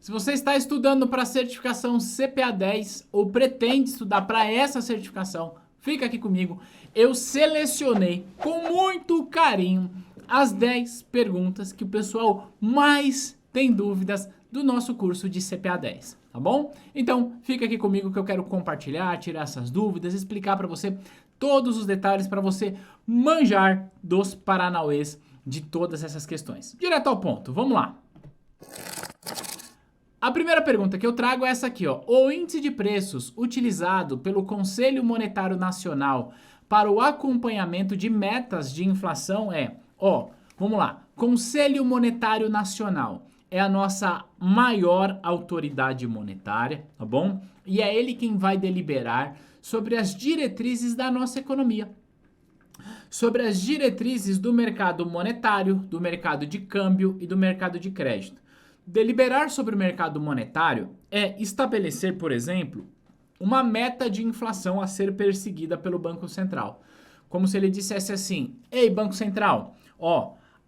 Se você está estudando para a certificação CPA 10 ou pretende estudar para essa certificação, fica aqui comigo. Eu selecionei com muito carinho as 10 perguntas que o pessoal mais tem dúvidas do nosso curso de CPA 10, tá bom? Então, fica aqui comigo que eu quero compartilhar, tirar essas dúvidas, explicar para você todos os detalhes para você manjar dos paranauês de todas essas questões. Direto ao ponto, vamos lá. A primeira pergunta que eu trago é essa aqui, ó. O índice de preços utilizado pelo Conselho Monetário Nacional para o acompanhamento de metas de inflação é, vamos lá. Conselho Monetário Nacional é a nossa maior autoridade monetária, tá bom? E é ele quem vai deliberar sobre as diretrizes da nossa economia. Sobre as diretrizes do mercado monetário, do mercado de câmbio e do mercado de crédito. Deliberar sobre o mercado monetário é estabelecer, por exemplo, uma meta de inflação a ser perseguida pelo Banco Central. Como se ele dissesse assim: ei, Banco Central,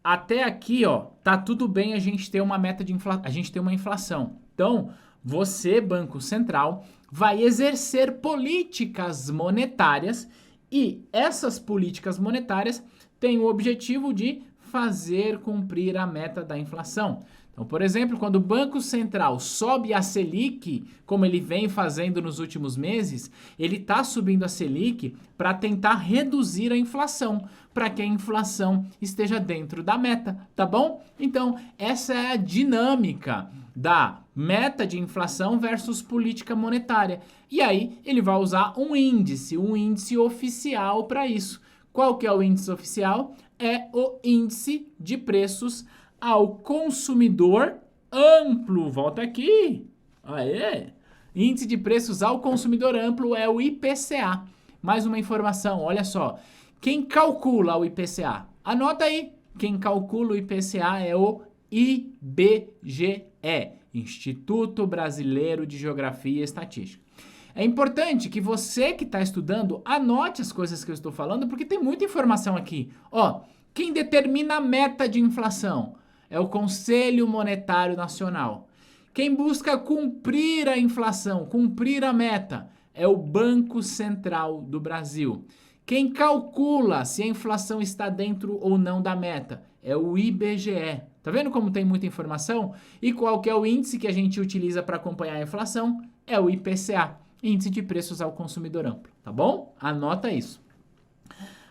até aqui, tá tudo bem a gente ter uma meta de inflação, a gente ter uma inflação. Então, você, Banco Central, vai exercer políticas monetárias e essas políticas monetárias têm o objetivo de fazer cumprir a meta da inflação. Então, por exemplo, quando o Banco Central sobe a Selic, como ele vem fazendo nos últimos meses, ele está subindo a Selic para tentar reduzir a inflação, para que a inflação esteja dentro da meta, tá bom? Então, essa é a dinâmica da meta de inflação versus política monetária. E aí, ele vai usar um índice oficial para isso. Qual que é o índice oficial? É o índice de preços ao consumidor amplo. Volta aqui. Aê! Índice de preços ao consumidor amplo é o IPCA. Mais uma informação, olha só. Quem calcula o IPCA? Anota aí. Quem calcula o IPCA é o IBGE, Instituto Brasileiro de Geografia e Estatística. É importante que você que está estudando anote as coisas que eu estou falando, porque tem muita informação aqui. Quem determina a meta de inflação? É o Conselho Monetário Nacional. Quem busca cumprir a inflação, cumprir a meta, é o Banco Central do Brasil. Quem calcula se a inflação está dentro ou não da meta é o IBGE. Tá vendo como tem muita informação? E qual que é o índice que a gente utiliza para acompanhar a inflação? É o IPCA, Índice de Preços ao Consumidor Amplo, tá bom? Anota isso.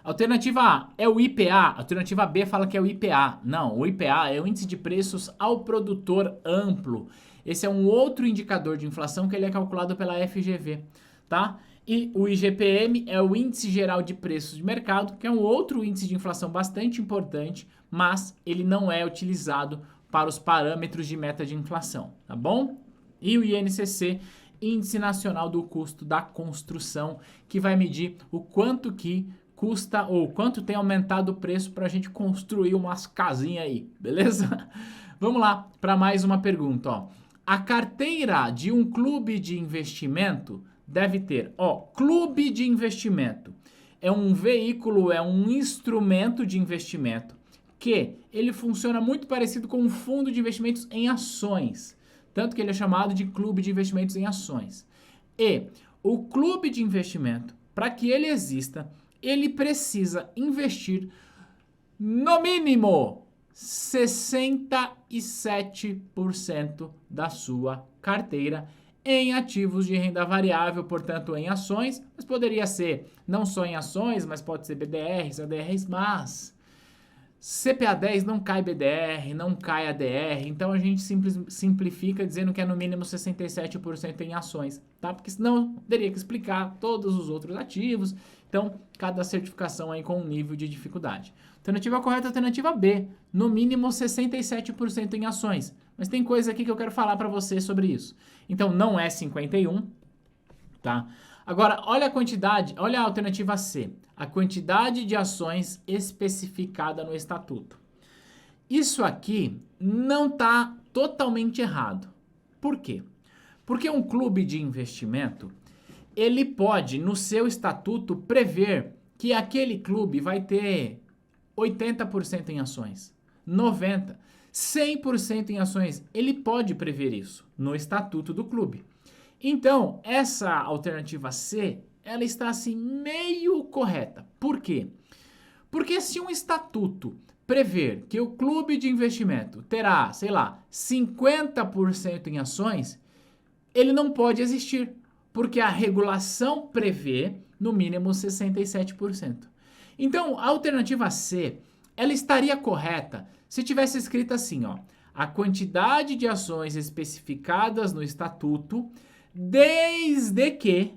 Alternativa A é o IPA, alternativa B fala que é o IPA. Não, o IPA é o Índice de Preços ao Produtor Amplo. Esse é um outro indicador de inflação que ele é calculado pela FGV, tá? E o IGPM é o Índice Geral de Preços de Mercado, que é um outro índice de inflação bastante importante, mas ele não é utilizado para os parâmetros de meta de inflação, tá bom? E o INCC, Índice Nacional do Custo da Construção, que vai medir o quanto que custa ou quanto tem aumentado o preço para a gente construir umas casinhas aí, beleza? Vamos lá para mais uma pergunta, A carteira de um clube de investimento deve ter, clube de investimento é um veículo, é um instrumento de investimento que ele funciona muito parecido com um fundo de investimentos em ações, tanto que ele é chamado de clube de investimentos em ações. E o clube de investimento, para que ele exista, ele precisa investir no mínimo 67% da sua carteira em ativos de renda variável, portanto em ações, mas poderia ser não só em ações, mas pode ser BDRs, ADRs, mas CPA 10 não cai BDR, não cai ADR, então a gente simplifica dizendo que é no mínimo 67% em ações, tá? Porque senão teria que explicar todos os outros ativos, então cada certificação aí com um nível de dificuldade. Alternativa correta, alternativa B, no mínimo 67% em ações, mas tem coisa aqui que eu quero falar para você sobre isso. Então não é 51, tá? Agora, olha a quantidade, olha a alternativa C, a quantidade de ações especificada no estatuto. Isso aqui não está totalmente errado. Por quê? Porque um clube de investimento, ele pode, no seu estatuto, prever que aquele clube vai ter 80% em ações, 90%. 100% em ações. Ele pode prever isso no estatuto do clube. Então, essa alternativa C, ela está assim meio correta. Por quê? Porque se um estatuto prever que o clube de investimento terá, sei lá, 50% em ações, ele não pode existir, porque a regulação prevê no mínimo 67%. Então, a alternativa C, ela estaria correta se tivesse escrito assim, ó, a quantidade de ações especificadas no estatuto, desde que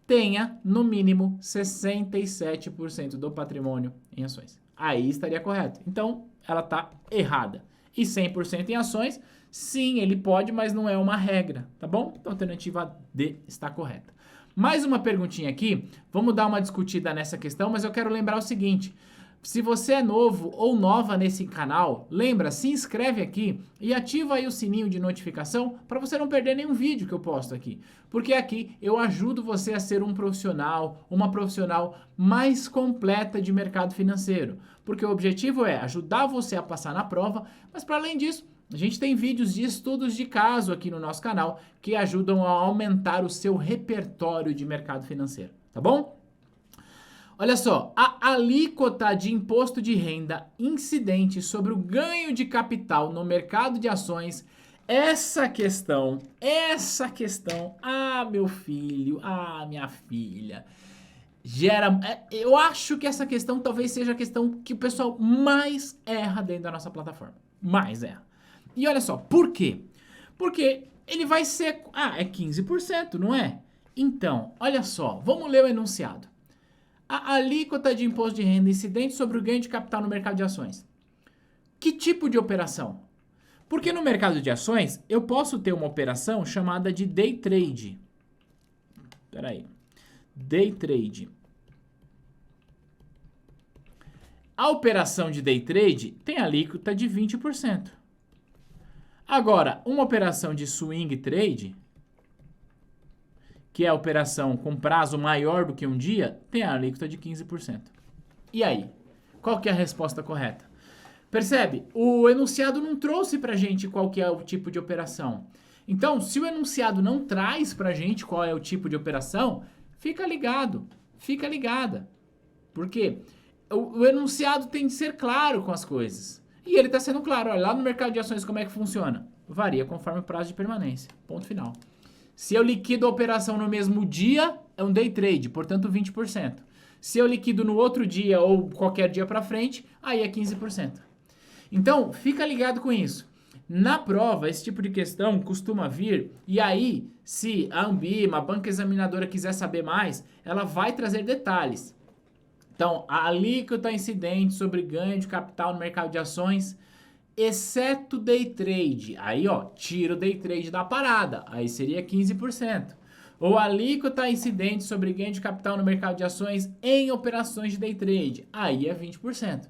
tenha no mínimo 67% do patrimônio em ações. Aí estaria correto. Então, ela está errada. E 100% em ações, sim, ele pode, mas não é uma regra, tá bom? Então, a alternativa D está correta. Mais uma perguntinha aqui, vamos dar uma discutida nessa questão, mas eu quero lembrar o seguinte: se você é novo ou nova nesse canal, lembra, se inscreve aqui e ativa aí o sininho de notificação para você não perder nenhum vídeo que eu posto aqui. Porque aqui eu ajudo você a ser um profissional, uma profissional mais completa de mercado financeiro. Porque o objetivo é ajudar você a passar na prova, mas para além disso, a gente tem vídeos de estudos de caso aqui no nosso canal que ajudam a aumentar o seu repertório de mercado financeiro, tá bom? Olha só, a alíquota de imposto de renda incidente sobre o ganho de capital no mercado de ações, essa questão, meu filho, minha filha, eu acho que essa questão talvez seja a questão que o pessoal mais erra dentro da nossa plataforma, mais erra. E olha só, por quê? Porque ele vai ser, é 15%, não é? Então, olha só, vamos ler o enunciado. A alíquota de imposto de renda incidente sobre o ganho de capital no mercado de ações. Que tipo de operação? Porque no mercado de ações, eu posso ter uma operação chamada de day trade. Peraí. Day trade. A operação de day trade tem alíquota de 20%. Agora, uma operação de swing trade, que é a operação com prazo maior do que um dia, tem a alíquota de 15%. E aí? Qual que é a resposta correta? Percebe? O enunciado não trouxe pra gente qual que é o tipo de operação. Então, se o enunciado não traz pra gente qual é o tipo de operação, fica ligado, fica ligada. Por quê? O enunciado tem de ser claro com as coisas. E ele está sendo claro, olha, lá no mercado de ações como é que funciona? Varia conforme o prazo de permanência, ponto final. Se eu liquido a operação no mesmo dia, é um day trade, portanto 20%. Se eu liquido no outro dia ou qualquer dia para frente, aí é 15%. Então, fica ligado com isso. Na prova, esse tipo de questão costuma vir, e aí, se a Anbima, a banca examinadora, quiser saber mais, ela vai trazer detalhes. Então, a alíquota incidente sobre ganho de capital no mercado de ações, exceto day trade. Aí, ó, tira o day trade da parada. Aí seria 15%. Ou alíquota incidente sobre ganho de capital no mercado de ações em operações de day trade. Aí é 20%.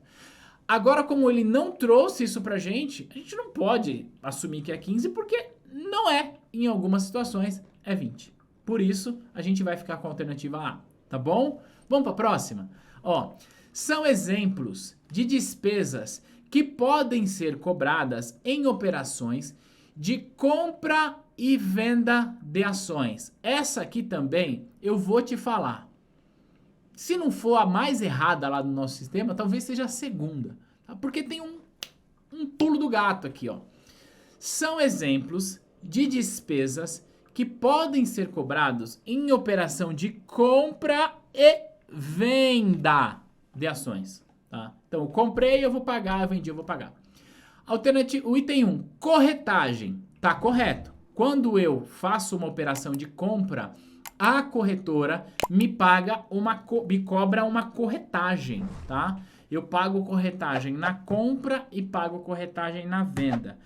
Agora, como ele não trouxe isso pra gente, a gente não pode assumir que é 15%, porque não é. Em algumas situações, é 20%. Por isso, a gente vai ficar com a alternativa A, tá bom? Vamos pra próxima? Ó, são exemplos de despesas que podem ser cobradas em operações de compra e venda de ações. Essa aqui também eu vou te falar. Se não for a mais errada lá do nosso sistema, talvez seja a segunda, tá? Porque tem um pulo do gato aqui, ó. São exemplos de despesas que podem ser cobrados em operação de compra e venda de ações, tá? Então, eu comprei, eu vou pagar, eu vendi, eu vou pagar. Alternativa, o item 1, corretagem, tá correto. Quando eu faço uma operação de compra, a corretora me cobra uma corretagem, tá? Eu pago corretagem na compra e pago corretagem na venda.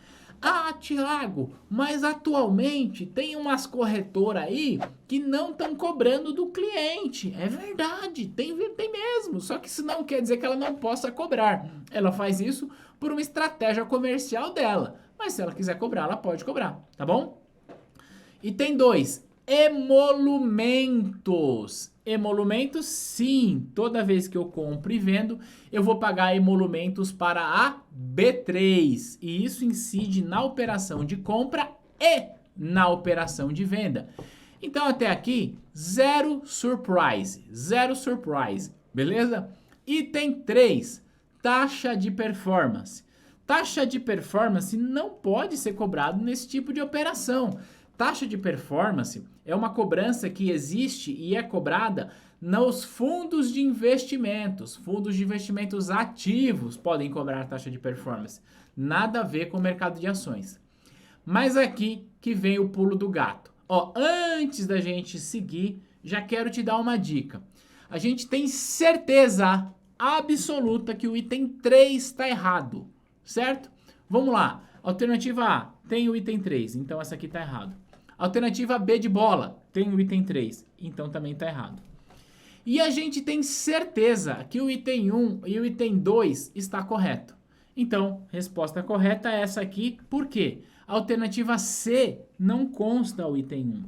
Ah, Thiago, mas atualmente tem umas corretoras aí que não estão cobrando do cliente. É verdade, tem mesmo. Só que isso não quer dizer que ela não possa cobrar. Ela faz isso por uma estratégia comercial dela. Mas se ela quiser cobrar, ela pode cobrar, tá bom? Item 2, emolumentos. Emolumentos, sim, toda vez que eu compro e vendo, eu vou pagar emolumentos para a B3. E isso incide na operação de compra e na operação de venda. Então até aqui, zero surprise, beleza? Item 3, taxa de performance. Taxa de performance não pode ser cobrado nesse tipo de operação. Taxa de performance é uma cobrança que existe e é cobrada nos fundos de investimentos. Fundos de investimentos ativos podem cobrar taxa de performance. Nada a ver com o mercado de ações. Mas aqui que vem o pulo do gato. Ó, antes da gente seguir, já quero te dar uma dica. A gente tem certeza absoluta que o item 3 está errado, certo? Vamos lá. Alternativa A, tem o item 3, então essa aqui está errado. Alternativa B de bola, tem o item 3, então também está errado. E a gente tem certeza que o item 1 e o item 2 está correto. Então, resposta correta é essa aqui, por quê? A alternativa C não consta o item 1.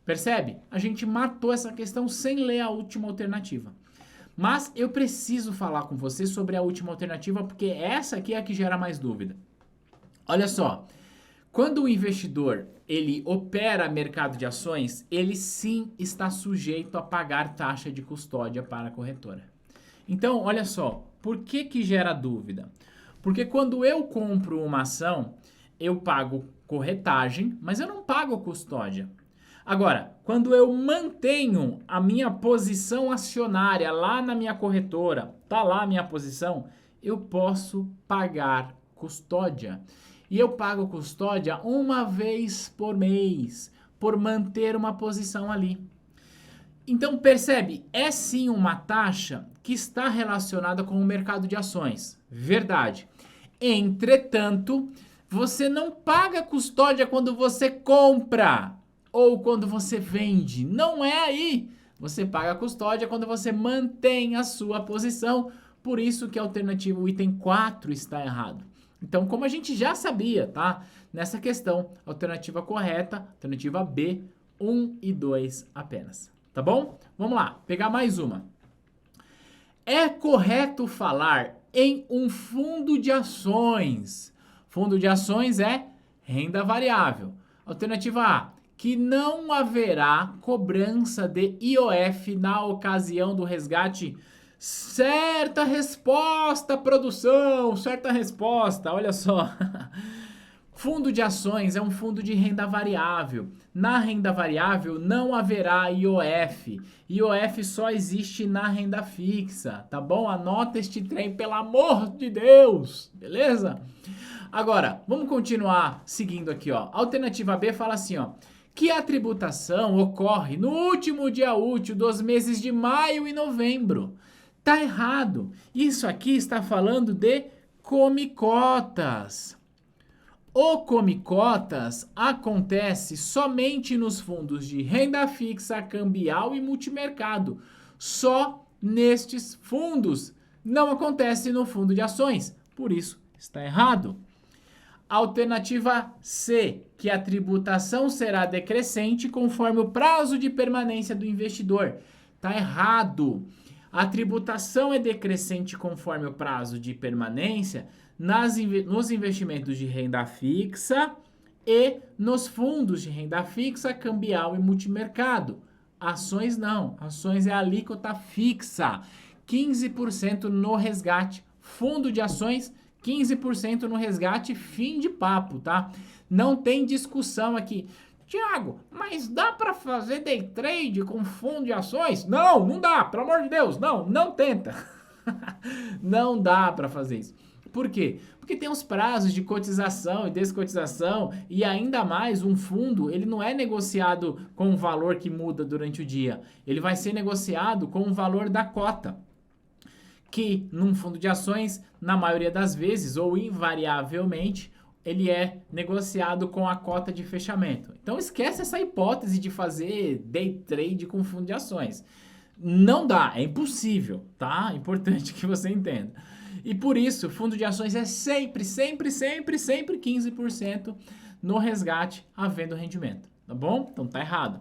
Percebe? A gente matou essa questão sem ler a última alternativa. Mas eu preciso falar com você sobre a última alternativa, porque essa aqui é a que gera mais dúvida. Olha só, quando o investidor ele opera mercado de ações, ele sim está sujeito a pagar taxa de custódia para a corretora. Então, olha só, por que que gera dúvida? Porque quando eu compro uma ação, eu pago corretagem, mas eu não pago custódia. Agora, quando eu mantenho a minha posição acionária lá na minha corretora, tá lá a minha posição, eu posso pagar custódia. E eu pago custódia uma vez por mês, por manter uma posição ali. Então, percebe, é sim uma taxa que está relacionada com o mercado de ações. Verdade. Entretanto, você não paga custódia quando você compra ou quando você vende. Não é aí. Você paga custódia quando você mantém a sua posição. Por isso que a alternativa, o item 4, está errado. Então, como a gente já sabia, tá? Nessa questão, alternativa correta, alternativa B, 1 e 2 apenas. Tá bom? Vamos lá, pegar mais uma. É correto falar em um fundo de ações. Fundo de ações é renda variável. Alternativa A, que não haverá cobrança de IOF na ocasião do resgate. Certa resposta, produção, certa resposta, olha só. Fundo de ações é um fundo de renda variável. Na renda variável não haverá IOF. IOF só existe na renda fixa, tá bom? Anota este trem, pelo amor de Deus, beleza? Agora, vamos continuar seguindo aqui, ó. A alternativa B fala assim, ó. Que a tributação ocorre no último dia útil dos meses de maio e novembro. Tá errado. Isso aqui está falando de come-cotas. O come-cotas acontece somente nos fundos de renda fixa, cambial e multimercado. Só nestes fundos. Não acontece no fundo de ações. Por isso, está errado. Alternativa C, que a tributação será decrescente conforme o prazo de permanência do investidor. Está errado. A tributação é decrescente conforme o prazo de permanência nos investimentos de renda fixa e nos fundos de renda fixa, cambial e multimercado. Ações não. Ações é alíquota fixa. 15% no resgate. Fundo de ações, 15% no resgate, fim de papo, tá? Não tem discussão aqui. Tiago, mas dá para fazer day trade com fundo de ações? Não, não dá, pelo amor de Deus, não tenta. Não dá para fazer isso. Por quê? Porque tem os prazos de cotização e descotização e ainda mais um fundo, ele não é negociado com um valor que muda durante o dia. Ele vai ser negociado com o valor da cota, que num fundo de ações, na maioria das vezes ou invariavelmente, ele é negociado com a cota de fechamento. Então esquece essa hipótese de fazer day trade com fundo de ações. Não dá, é impossível, tá? Importante que você entenda. E por isso, fundo de ações é sempre 15% no resgate havendo rendimento, tá bom? Então tá errado.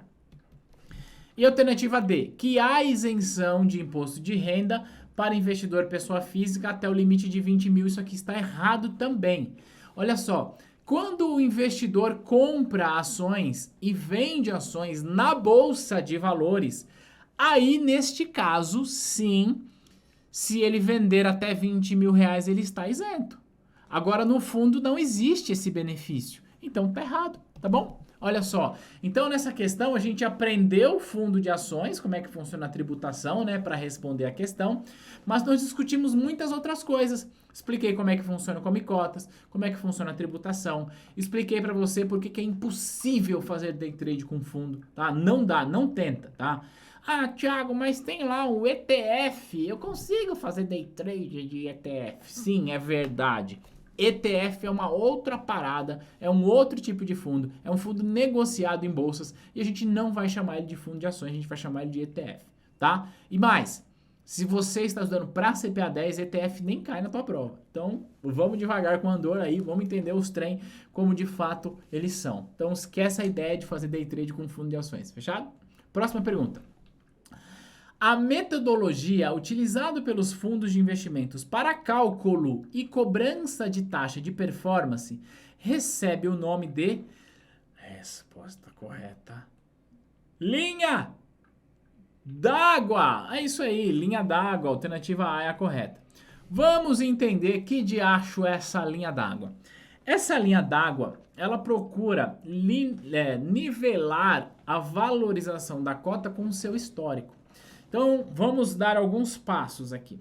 E alternativa D, que há isenção de imposto de renda para investidor pessoa física até o limite de 20 mil. Isso aqui está errado também. Olha só, quando o investidor compra ações e vende ações na bolsa de valores, aí neste caso, sim, se ele vender até 20 mil reais, ele está isento. Agora, no fundo, não existe esse benefício. Então, tá errado, tá bom? Olha só, então nessa questão a gente aprendeu o fundo de ações, como é que funciona a tributação, né, para responder a questão, mas nós discutimos muitas outras coisas. Expliquei como é que funciona o Come Cotas, como é que funciona a tributação, expliquei para você por que é impossível fazer day trade com fundo, tá? Não dá, não tenta, tá? Ah, Thiago, mas tem lá o ETF, eu consigo fazer day trade de ETF. Sim, é verdade. ETF é uma outra parada, é um outro tipo de fundo, é um fundo negociado em bolsas e a gente não vai chamar ele de fundo de ações, a gente vai chamar ele de ETF, tá? E mais, se você está estudando para CPA 10, ETF nem cai na tua prova. Então, vamos devagar com o Andor aí, vamos entender os trem como de fato eles são. Então, esquece a ideia de fazer day trade com fundo de ações, fechado? Próxima pergunta. A metodologia utilizada pelos fundos de investimentos para cálculo e cobrança de taxa de performance recebe o nome de... Resposta correta. Linha d'água. É isso aí, linha d'água. Alternativa A é a correta. Vamos entender que diacho é essa linha d'água. Essa linha d'água, ela procura nivelar a valorização da cota com o seu histórico. Então, vamos dar alguns passos aqui.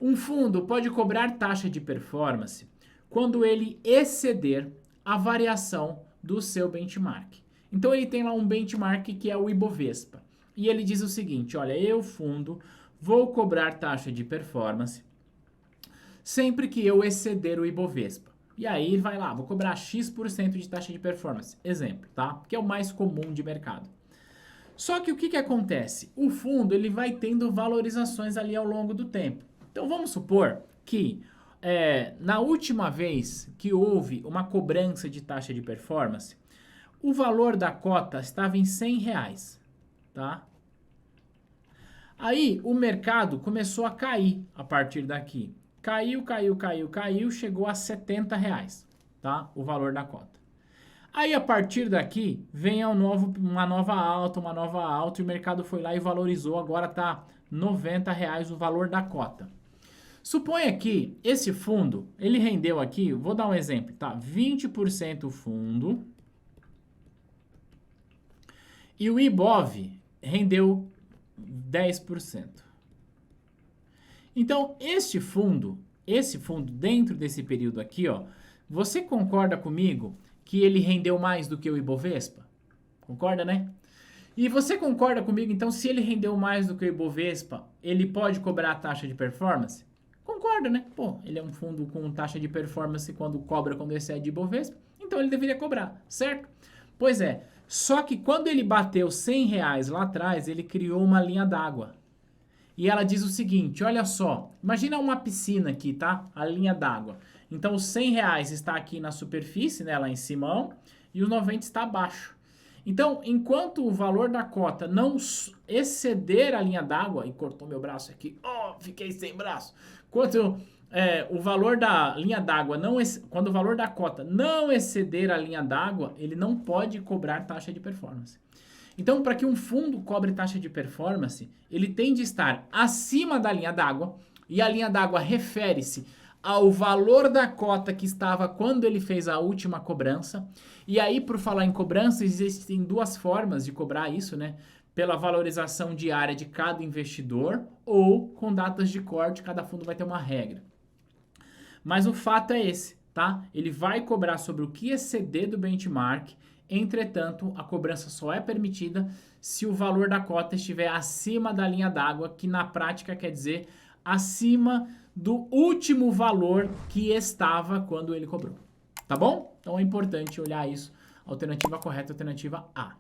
Um fundo pode cobrar taxa de performance quando ele exceder a variação do seu benchmark. Então, ele tem lá um benchmark que é o Ibovespa. E ele diz o seguinte, olha, eu, fundo, vou cobrar taxa de performance sempre que eu exceder o Ibovespa. E aí, vai lá, vou cobrar X% de taxa de performance. Exemplo, tá? Que é o mais comum de mercado. Só que o que acontece? O fundo ele vai tendo valorizações ali ao longo do tempo. Então vamos supor que na última vez que houve uma cobrança de taxa de performance, o valor da cota estava em R$100, tá? Aí o mercado começou a cair a partir daqui. Caiu, chegou a R$70, tá? O valor da cota. Aí, a partir daqui, vem uma nova alta, e o mercado foi lá e valorizou. Agora tá R$90 o valor da cota. Suponha que esse fundo, ele rendeu aqui, vou dar um exemplo, tá? 20% o fundo. E o Ibov rendeu 10%. Então, esse fundo dentro desse período aqui, ó, você concorda comigo que ele rendeu mais do que o Ibovespa? Concorda, né? E você concorda comigo, então, se ele rendeu mais do que o Ibovespa, ele pode cobrar a taxa de performance? Concorda, né? Pô, ele é um fundo com taxa de performance quando excede Ibovespa, então ele deveria cobrar, certo? Pois é, só que quando ele bateu R$100 lá atrás, ele criou uma linha d'água. E ela diz o seguinte, olha só, imagina uma piscina aqui, tá? A linha d'água. Então, os R$100 está aqui na superfície, né, lá em cima, e os 90 está abaixo. Então, enquanto o valor da cota não exceder a linha d'água, e cortou meu braço aqui, fiquei sem braço. Enquanto o valor da linha d'água, quando o valor da cota não exceder a linha d'água, ele não pode cobrar taxa de performance. Então, para que um fundo cobre taxa de performance, ele tem de estar acima da linha d'água, e a linha d'água refere-se ao valor da cota que estava quando ele fez a última cobrança. E aí, por falar em cobrança, existem duas formas de cobrar isso, né? Pela valorização diária de cada investidor ou com datas de corte, cada fundo vai ter uma regra. Mas o fato é esse, tá? Ele vai cobrar sobre o que exceder do benchmark. Entretanto, a cobrança só é permitida se o valor da cota estiver acima da linha d'água, que na prática quer dizer acima do último valor que estava quando ele cobrou. Tá bom? Então é importante olhar isso. Alternativa correta, alternativa A.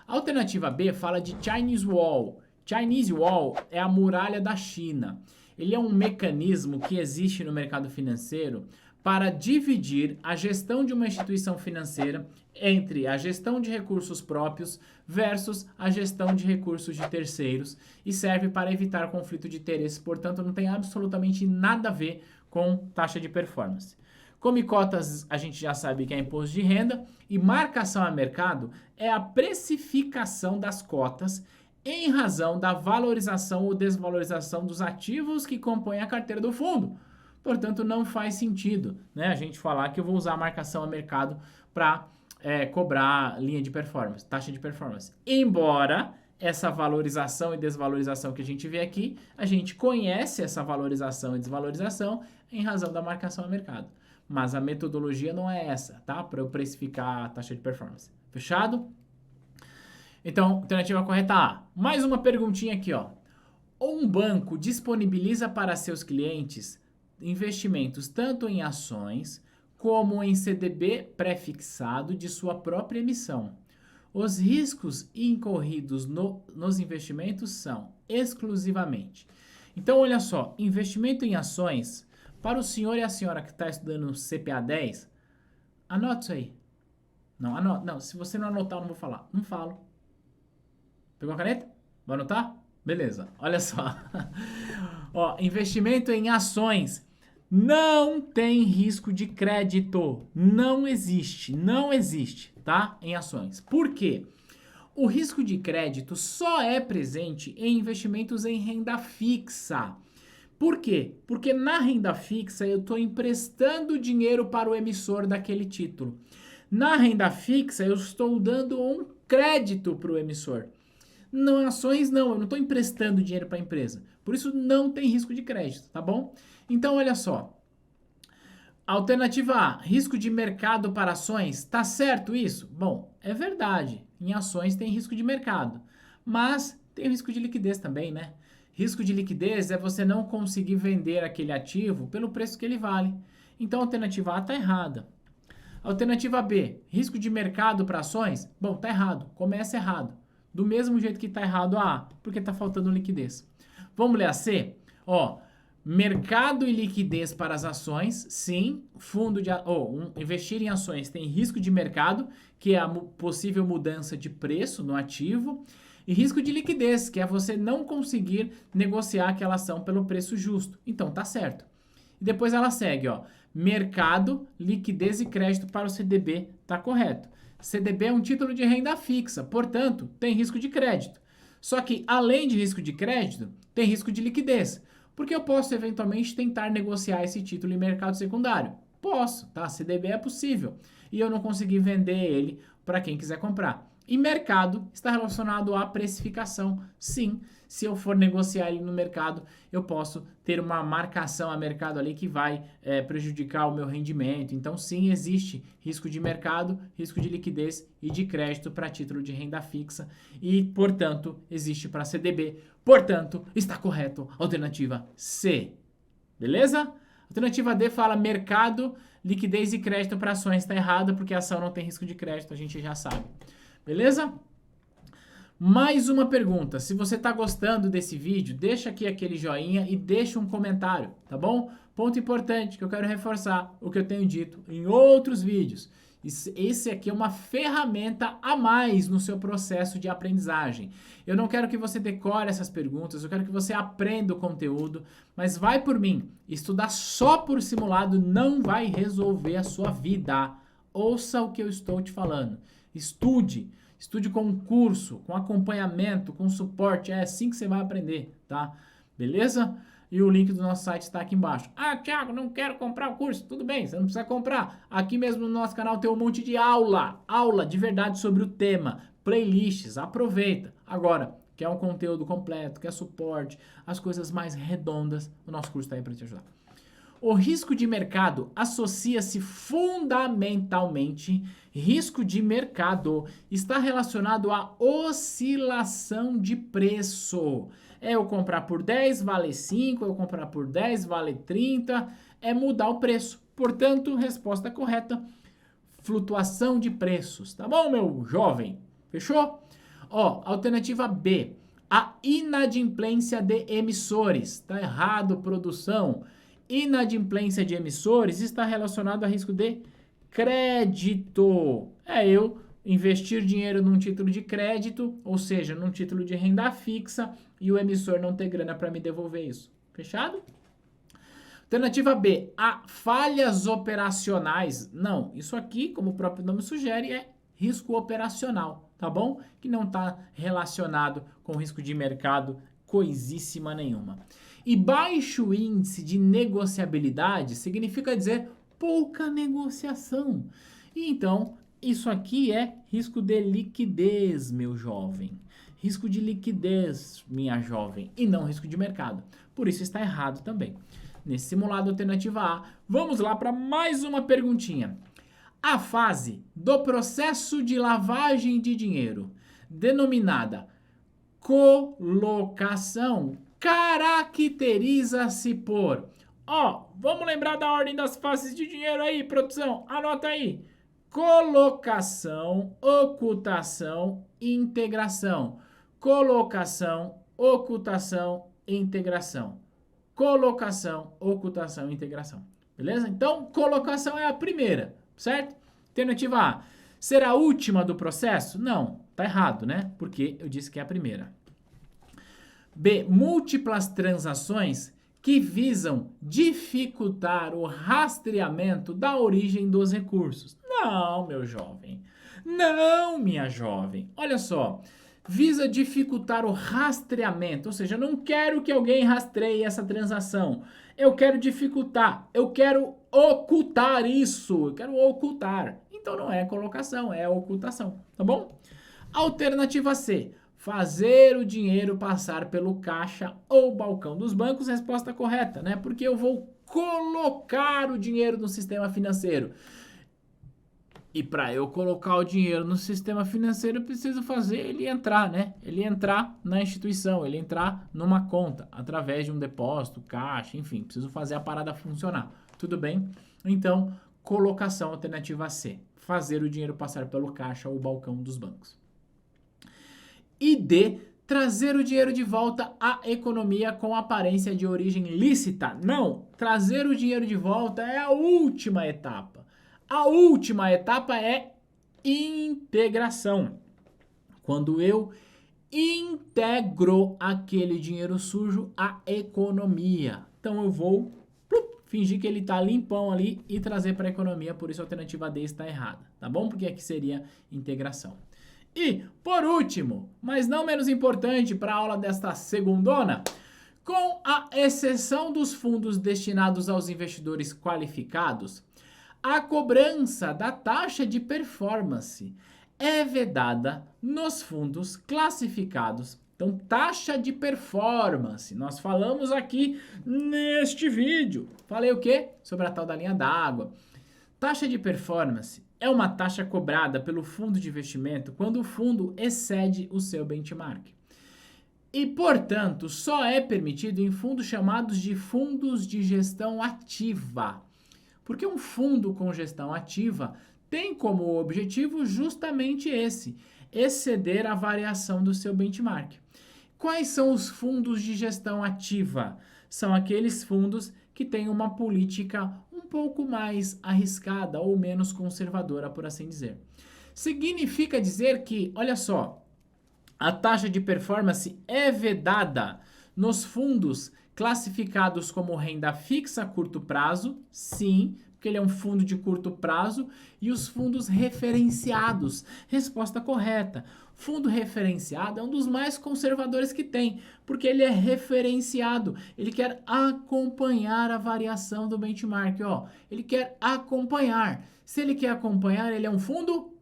A alternativa B fala de Chinese Wall. Chinese Wall é a muralha da China. Ele é um mecanismo que existe no mercado financeiro para dividir a gestão de uma instituição financeira entre a gestão de recursos próprios versus a gestão de recursos de terceiros e serve para evitar conflito de interesses, portanto não tem absolutamente nada a ver com taxa de performance. Come cotas a gente já sabe que é imposto de renda e marcação a mercado é a precificação das cotas em razão da valorização ou desvalorização dos ativos que compõem a carteira do fundo. Portanto, não faz sentido, né, a gente falar que eu vou usar a marcação a mercado para cobrar linha de performance, taxa de performance. Embora essa valorização e desvalorização que a gente vê aqui, a gente conhece essa valorização e desvalorização em razão da marcação a mercado. Mas a metodologia não é essa, tá? Para eu precificar a taxa de performance. Fechado? Então, alternativa correta A. Mais uma perguntinha aqui, ó. Um banco disponibiliza para seus clientes investimentos tanto em ações como em CDB pré-fixado de sua própria emissão. Os riscos incorridos nos investimentos são exclusivamente. Então, olha só, investimento em ações, para o senhor e a senhora que está estudando CPA 10, anote isso aí. Não, se você não anotar, eu não vou falar. Não falo. Pegou a caneta? Vai anotar? Beleza, olha só. Ó, investimento em ações não tem risco de crédito. Não existe, tá? Em ações. Por quê? O risco de crédito só é presente em investimentos em renda fixa. Por quê? Porque na renda fixa eu estou emprestando dinheiro para o emissor daquele título. Na renda fixa eu estou dando um crédito para o emissor. Não, ações não, eu não estou emprestando dinheiro para a empresa. Por isso não tem risco de crédito, tá bom? Então olha só. Alternativa A, risco de mercado para ações. Tá certo isso? Bom, é verdade. Em ações tem risco de mercado. Mas tem risco de liquidez também, né? Risco de liquidez é você não conseguir vender aquele ativo pelo preço que ele vale. Então a alternativa A está errada. Alternativa B, risco de mercado para ações? Bom, tá errado. Começa errado. Do mesmo jeito que tá errado a A, porque tá faltando liquidez. Vamos ler a C? Ó, mercado e liquidez para as ações, sim. Investir em ações tem risco de mercado, que é a possível mudança de preço no ativo. E risco de liquidez, que é você não conseguir negociar aquela ação pelo preço justo. Então, tá certo. E depois ela segue, ó. Mercado, liquidez e crédito para o CDB, tá correto. CDB é um título de renda fixa, portanto, tem risco de crédito. Só que, além de risco de crédito, tem risco de liquidez. Porque eu posso, eventualmente, tentar negociar esse título em mercado secundário. Posso, tá? CDB é possível. E eu não consegui vender ele para quem quiser comprar. E mercado está relacionado à precificação. Sim, se eu for negociar ele no mercado, eu posso ter uma marcação a mercado ali que vai prejudicar o meu rendimento. Então, sim, existe risco de mercado, risco de liquidez e de crédito para título de renda fixa. E, portanto, existe para CDB. Portanto, está correto. Alternativa C. Beleza? Alternativa D fala mercado, liquidez e crédito para ações. Está errado porque a ação não tem risco de crédito, a gente já sabe. Beleza? Mais uma pergunta. Se você está gostando desse vídeo, deixa aqui aquele joinha e deixa um comentário, tá bom? Ponto importante que eu quero reforçar o que eu tenho dito em outros vídeos. Esse aqui é uma ferramenta a mais no seu processo de aprendizagem. Eu não quero que você decore essas perguntas, eu quero que você aprenda o conteúdo, mas vai por mim. Estudar só por simulado não vai resolver a sua vida. Ouça o que eu estou te falando. Estude com curso, com acompanhamento, com suporte, é assim que você vai aprender, tá? Beleza? E o link do nosso site está aqui embaixo. Ah, Thiago, não quero comprar o curso. Tudo bem, você não precisa comprar. Aqui mesmo no nosso canal tem um monte de aula de verdade sobre o tema, playlists, aproveita. Agora, quer um conteúdo completo, quer suporte, as coisas mais redondas, o nosso curso está aí para te ajudar. O risco de mercado associa-se fundamentalmente, risco de mercado está relacionado à oscilação de preço. É eu comprar por 10, vale 5, eu comprar por 10, vale 30, é mudar o preço. Portanto, resposta correta, flutuação de preços. Tá bom, meu jovem? Fechou? Ó, alternativa B, a inadimplência de emissores. Tá errado, produção. inadimplência de emissores está relacionado a risco de crédito. É eu investir dinheiro num título de crédito, ou seja, num título de renda fixa, e o emissor não ter grana para me devolver isso. Fechado? Alternativa B, há falhas operacionais. Não, isso aqui, como o próprio nome sugere, é risco operacional, tá bom? Que não está relacionado com risco de mercado coisíssima nenhuma. E baixo índice de negociabilidade significa dizer pouca negociação. E então, isso aqui é risco de liquidez, meu jovem. Risco de liquidez, minha jovem, e não risco de mercado. Por isso está errado também. Nesse simulado, alternativa A. Vamos lá para mais uma perguntinha. A fase do processo de lavagem de dinheiro, denominada colocação, caracteriza-se por... vamos lembrar da ordem das fases de dinheiro aí, produção. Anota aí. Colocação, ocultação, integração. Colocação, ocultação, integração. Colocação, ocultação, integração. Beleza? Então, colocação é a primeira, certo? Alternativa A. Será a última do processo? Não, tá errado, né? Porque eu disse que é a primeira. B. Múltiplas transações que visam dificultar o rastreamento da origem dos recursos. Não, meu jovem. Não, minha jovem. Olha só. Visa dificultar o rastreamento, ou seja, eu não quero que alguém rastreie essa transação. Eu quero dificultar, eu quero ocultar isso, eu quero ocultar. Então não é colocação, é ocultação, tá bom? Alternativa C, fazer o dinheiro passar pelo caixa ou balcão dos bancos, resposta correta, né? Porque eu vou colocar o dinheiro no sistema financeiro. E para eu colocar o dinheiro no sistema financeiro, eu preciso fazer ele entrar, né? Ele entrar na instituição, ele entrar numa conta, através de um depósito, caixa, enfim, preciso fazer a parada funcionar. Tudo bem? Então, colocação, alternativa C. Fazer o dinheiro passar pelo caixa ou balcão dos bancos. E D. Trazer o dinheiro de volta à economia com aparência de origem lícita. Não, trazer o dinheiro de volta é a última etapa. A última etapa é integração. Quando eu integro aquele dinheiro sujo à economia. Então eu vou fingir que ele está limpão ali e trazer para a economia. Por isso a alternativa D está errada, tá bom? Porque aqui seria integração. E, por último, mas não menos importante para a aula desta segundona, com a exceção dos fundos destinados aos investidores qualificados, a cobrança da taxa de performance é vedada nos fundos classificados. Então, taxa de performance. Nós falamos aqui neste vídeo. Falei o quê? Sobre a tal da linha d'água. Taxa de performance é uma taxa cobrada pelo fundo de investimento quando o fundo excede o seu benchmark. E, portanto, só é permitido em fundos chamados de fundos de gestão ativa. Porque um fundo com gestão ativa tem como objetivo justamente esse, exceder a variação do seu benchmark. Quais são os fundos de gestão ativa? São aqueles fundos que têm uma política um pouco mais arriscada ou menos conservadora, por assim dizer. Significa dizer que, olha só, a taxa de performance é vedada nos fundos classificados como renda fixa a curto prazo, sim, porque ele é um fundo de curto prazo, e os fundos referenciados, resposta correta. Fundo referenciado é um dos mais conservadores que tem, porque ele é referenciado, ele quer acompanhar a variação do benchmark, ele quer acompanhar. Se ele quer acompanhar, ele é um fundo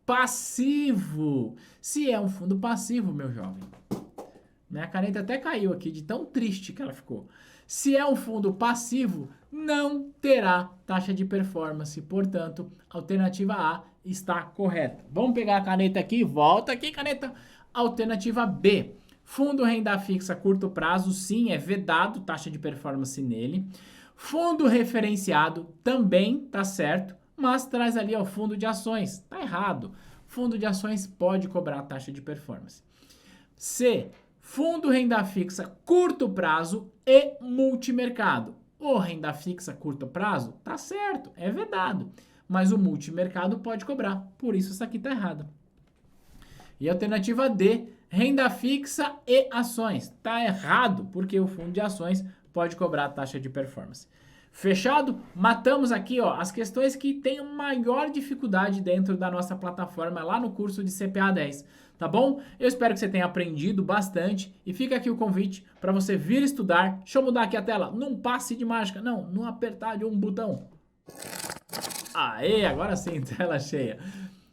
passivo. Se é um fundo passivo, meu jovem, minha caneta até caiu aqui de tão triste que ela ficou. Se é um fundo passivo, não terá taxa de performance. Portanto, a alternativa A está correta. Vamos pegar a caneta aqui. Volta aqui, caneta. Alternativa B. Fundo renda fixa a curto prazo, sim, é vedado taxa de performance nele. Fundo referenciado também tá certo, mas traz ali o fundo de ações. Tá errado. Fundo de ações pode cobrar taxa de performance. C. Fundo renda fixa curto prazo e multimercado. O renda fixa a curto prazo, tá certo, é vedado. Mas o multimercado pode cobrar, por isso isso aqui tá errado. E a alternativa D, renda fixa e ações. Tá errado, porque o fundo de ações pode cobrar a taxa de performance. Fechado? Matamos aqui, ó, as questões que têm maior dificuldade dentro da nossa plataforma lá no curso de CPA 10, tá bom? Eu espero que você tenha aprendido bastante e fica aqui o convite para você vir estudar. Deixa eu mudar aqui a tela, num passe de mágica, não apertar de um botão. Aê, agora sim, tela cheia.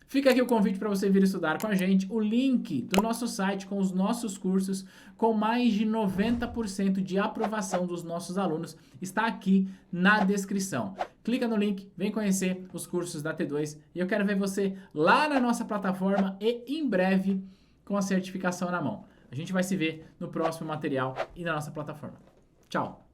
Fica aqui o convite para você vir estudar com a gente. O link do nosso site com os nossos cursos, com mais de 90% de aprovação dos nossos alunos, está aqui na descrição. Clica no link, vem conhecer os cursos da T2 e eu quero ver você lá na nossa plataforma e em breve com a certificação na mão. A gente vai se ver no próximo material e na nossa plataforma. Tchau!